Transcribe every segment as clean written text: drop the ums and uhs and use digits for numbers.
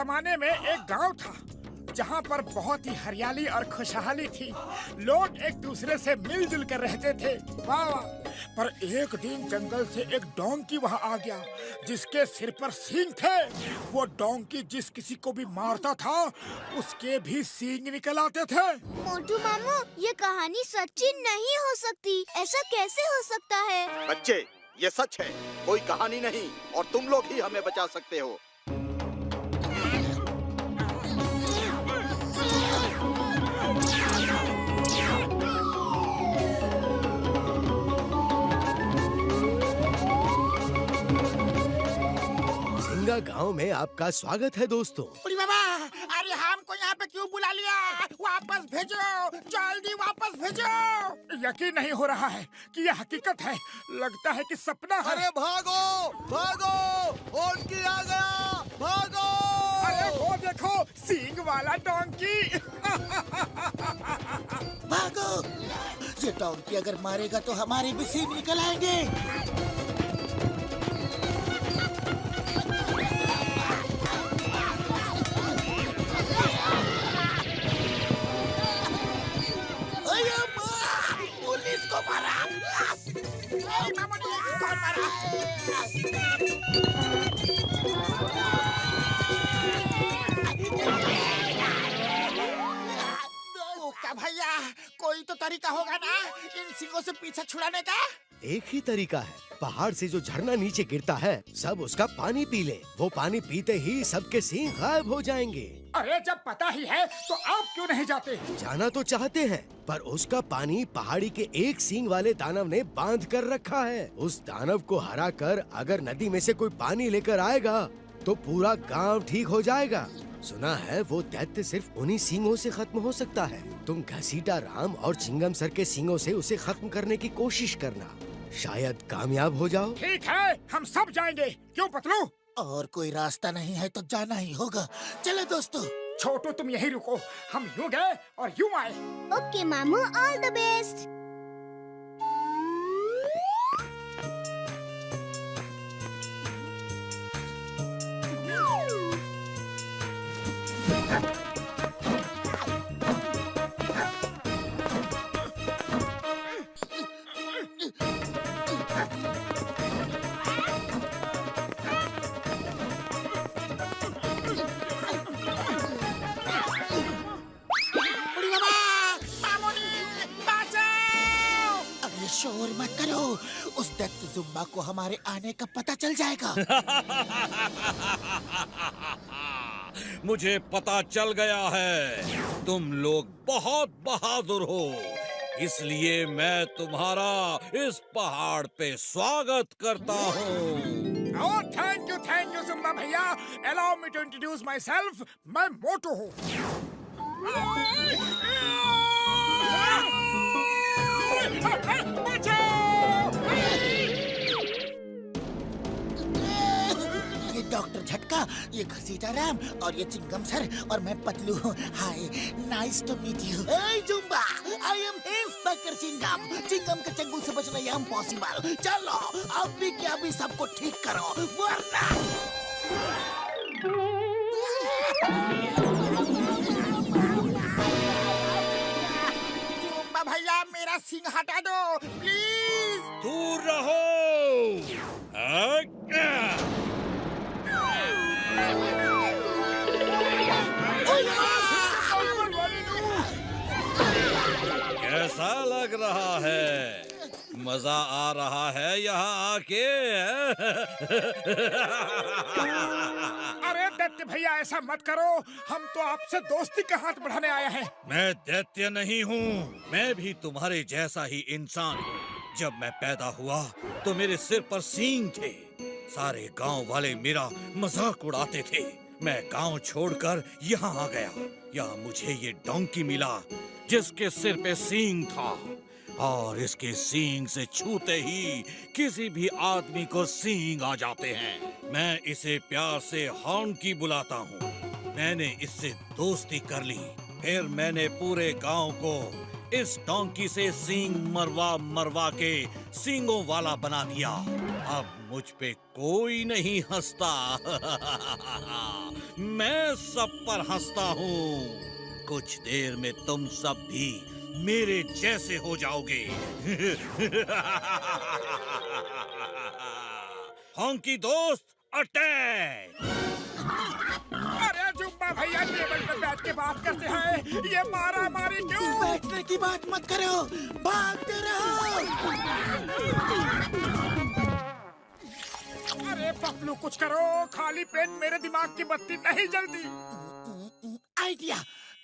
जमाने में एक गांव था जहां पर बहुत ही हरियाली और खुशहाली थी। लोग एक दूसरे से मिलजुल कर रहते थे। वाह वाह। पर एक दिन जंगल से एक डोंकी वहां आ गया जिसके सिर पर सींग थे। वो डोंकी जिस किसी को भी मारता था उसके भी सींग निकल आते थे। मोटू मामू, ये कहानी सच्ची नहीं हो सकती। ऐसा कैसे हो सकता है? बच्चे, ये सच है, कोई कहानी नहीं, और तुम लोग ही हमें बचा सकते हो। सिंगा गांव में आपका स्वागत है दोस्तों। अरे बाबा, अरे हमको यहाँ पे क्यों बुला लिया? वापस भेजो, जल्दी वापस भेजो। यकीन नहीं हो रहा है कि यह हकीकत है। लगता है कि सपना है। अरे भागो भागो, डोंकी आ गया, भागो। अरे वो देखो, सींग वाला डोंकी। भागो, ये डोंकी अगर मारेगा तो हमारे भी सींग निकल आएंगे। पुलिस को मारा। कौन मारा? ओका भैया, कोई तो तरीका होगा ना इन सिंगों से पीछा छुड़ाने का? एक ही तरीका है, पहाड़ से जो झरना नीचे गिरता है सब उसका पानी पी ले। वो पानी पीते ही सबके सींग गायब हो जाएंगे। अरे जब पता ही है तो आप क्यों नहीं जाते? जाना तो चाहते हैं, पर उसका पानी पहाड़ी के एक सींग वाले दानव ने बांध कर रखा है। उस दानव को हरा कर अगर नदी में से कोई पानी लेकर आएगा तो पूरा गांव ठीक हो जाएगा। सुना है वो दैत्य सिर्फ उन्हीं सींगों से खत्म हो सकता है। तुम घसीटा राम और चिंगम सर के सींगों से उसे खत्म करने की कोशिश करना, शायद कामयाब हो जाओ। ठीक है, हम सब जाएंगे। क्यों पतलू? और कोई रास्ता नहीं है तो जाना ही होगा। चलो दोस्तों। छोटू तुम यहीं रुको, हम यूं गए और यूं आए। ओके मामू, ऑल द बेस्ट। शोर मत करो, उस दैत्य जुम्बा को हमारे आने का पता चल जाएगा। मुझे पता चल गया है, तुम लोग बहुत बहादुर हो, इसलिए मैं तुम्हारा इस पहाड़ पे स्वागत करता हूँ। Oh, thank you, जुम्बा भैया। Allow me to introduce myself. मैं मोटू हूँ। ये डॉक्टर झटका, ये घसीटा राम और ये चिंगम सर और मैं पतलू हूँ। Hi, nice to meet you. Hey जुम्बा, I am inspector Chingam. Chingam के चंगुल से बचना ये इम्पॉसिबल। चलो अभी के अभी सबको ठीक करो, वरना जुम्बा भैया, मेरा सिंग हटा दो प्लीज। दूर रहो। कैसा लग रहा है? मजा आ रहा है यहाँ आके? अरे दैत्य भैया, ऐसा मत करो। हम तो आपसे दोस्ती का हाथ बढ़ाने आए हैं। मैं दैत्य नहीं हूँ, मैं भी तुम्हारे जैसा ही इंसान हूँ। जब मैं पैदा हुआ तो मेरे सिर पर सींग थे। सारे गांव वाले मेरा मजाक उड़ाते थे। मैं गांव छोड़कर यहाँ आ गया। यहाँ मुझे ये डोंकी मिला जिसके सिर पे सींग था, और इसके सींग से छूते ही किसी भी आदमी को सींग आ जाते हैं। मैं इसे प्यार से हॉर्नकी बुलाता हूँ। मैंने इससे दोस्ती कर ली। फिर मैंने पूरे गांव को इस डोंकी से सींग मरवा मरवा के सींगों वाला बना दिया। अब मुझ पे कोई नहीं हंसता। मैं सब पर हंसता हूँ। कुछ देर में तुम सब भी मेरे जैसे हो जाओगे। हॉन्की दोस्त अटैक! अरे जुम्बा भैया टेबल पे बैठ के बात करते हैं, ये मारा मारी क्यों? बैठने की बात मत करो, भागते रहो। अरे पपलू कुछ करो, खाली पेट मेरे दिमाग की बत्ती नहीं जलती। आइडिया,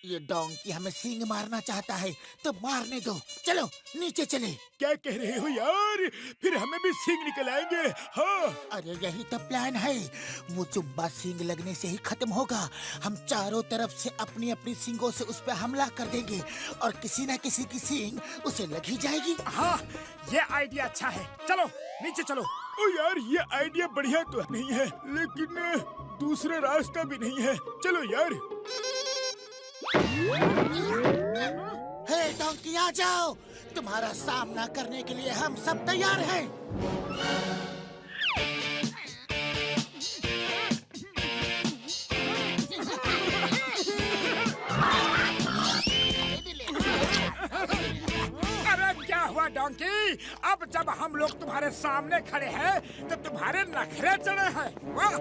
ये डोंकी हमें सींग मारना चाहता है तो मारने दो। चलो नीचे चले। क्या कह रहे हो यार? फिर हमें भी सींग निकल आएंगे। हाँ अरे यही तो प्लान है। वो जुम्बा सींग लगने से ही खत्म होगा। हम चारों तरफ से अपनी अपनी सींगों से उस पर हमला कर देंगे और किसी न किसी की सींग उसे लग ही जाएगी। हाँ, ये आइडिया अच्छा है। चलो नीचे चलो। ओ यार, ये आइडिया बढ़िया तो नहीं है, लेकिन दूसरा रास्ता भी नहीं है। चलो यार। हे डोंकी, आ जाओ। तुम्हारा सामना करने के लिए हम सब तैयार हैं। अरे क्या हुआ डोंकी? अब जब हम लोग तुम्हारे सामने खड़े हैं तो तुम्हारे नखरे चढ़े हैं। वाह!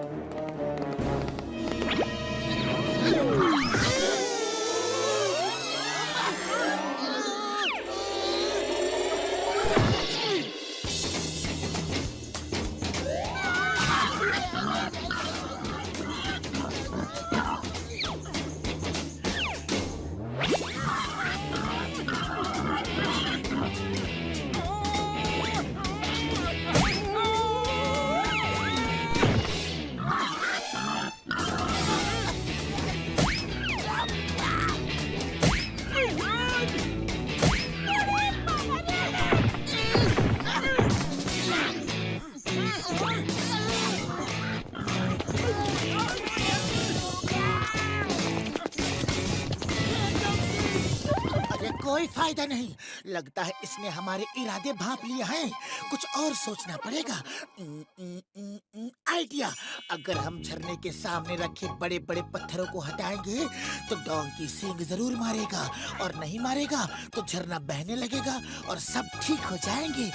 कोई फायदा नहीं। लगता है इसने हमारे इरादे भांप लिए हैं। कुछ और सोचना पड़ेगा। आइडिया, अगर हम झरने के सामने रखे बड़े बड़े पत्थरों को हटाएंगे तो डोंकी सींग जरूर मारेगा, और नहीं मारेगा तो झरना बहने लगेगा और सब ठीक हो जाएंगे।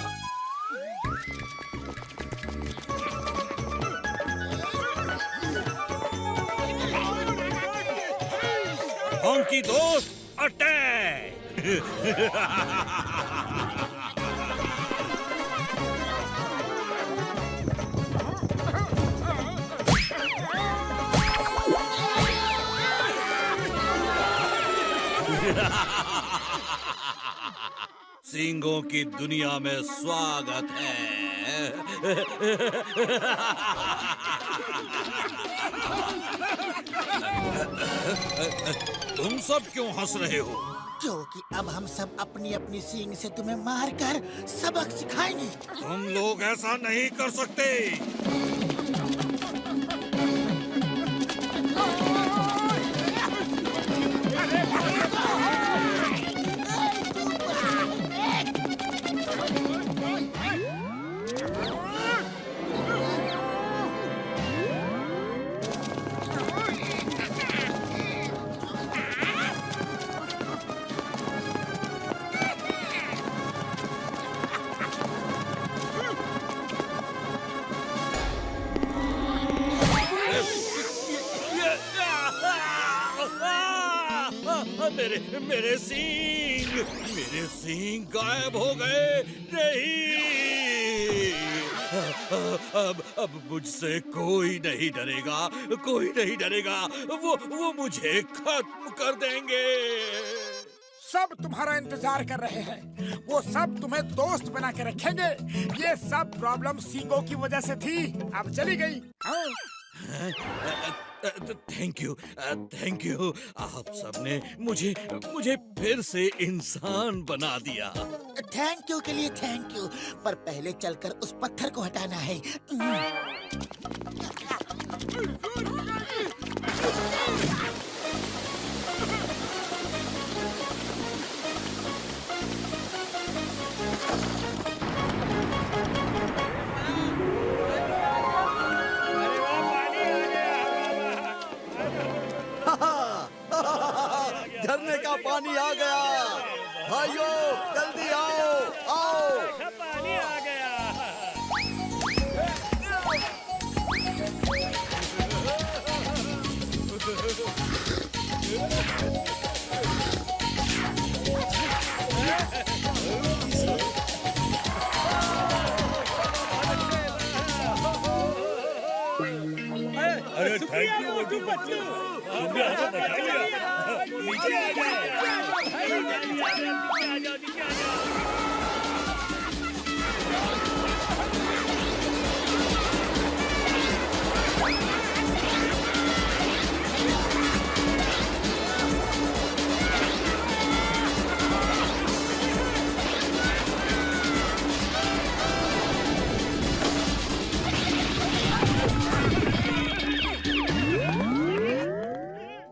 हॉन्की दोस्त अटैक! सींगों की दुनिया में स्वागत है। तुम सब क्यों हंस रहे हो? क्योंकि अब हम सब अपनी अपनी सींग से तुम्हें मारकर सबक सिखाएंगे। तुम लोग ऐसा नहीं कर सकते। मेरे सींग गायब हो गए। नहीं, अब मुझसे कोई नहीं डरेगा, कोई नहीं डरेगा। वो मुझे खत्म कर देंगे। सब तुम्हारा इंतजार कर रहे हैं। वो सब तुम्हें दोस्त बना के रखेंगे। ये सब प्रॉब्लम सींगों की वजह से थी, अब चली गई। Thank you. आप सबने मुझे फिर से इंसान बना दिया। थैंक यू के लिए थैंक यू, पर पहले चलकर उस पत्थर को हटाना है। झरने का पानी आ गया। भाइयों जल्दी आओ, आओ। पानी आ गया। अरे थैंक यू मोटू पतलू, तुमने हमें बचा लिया। नीचे आ जाओ।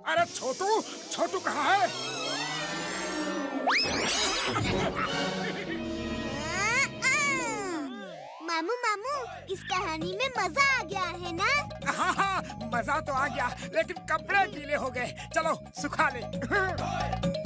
अरे छोटू, छोटू कहाँ है? मामू मामू, इस कहानी में मजा आ गया है ना? हाँ, मजा तो आ गया, लेकिन कपड़े गीले हो गए। चलो सुखा ले।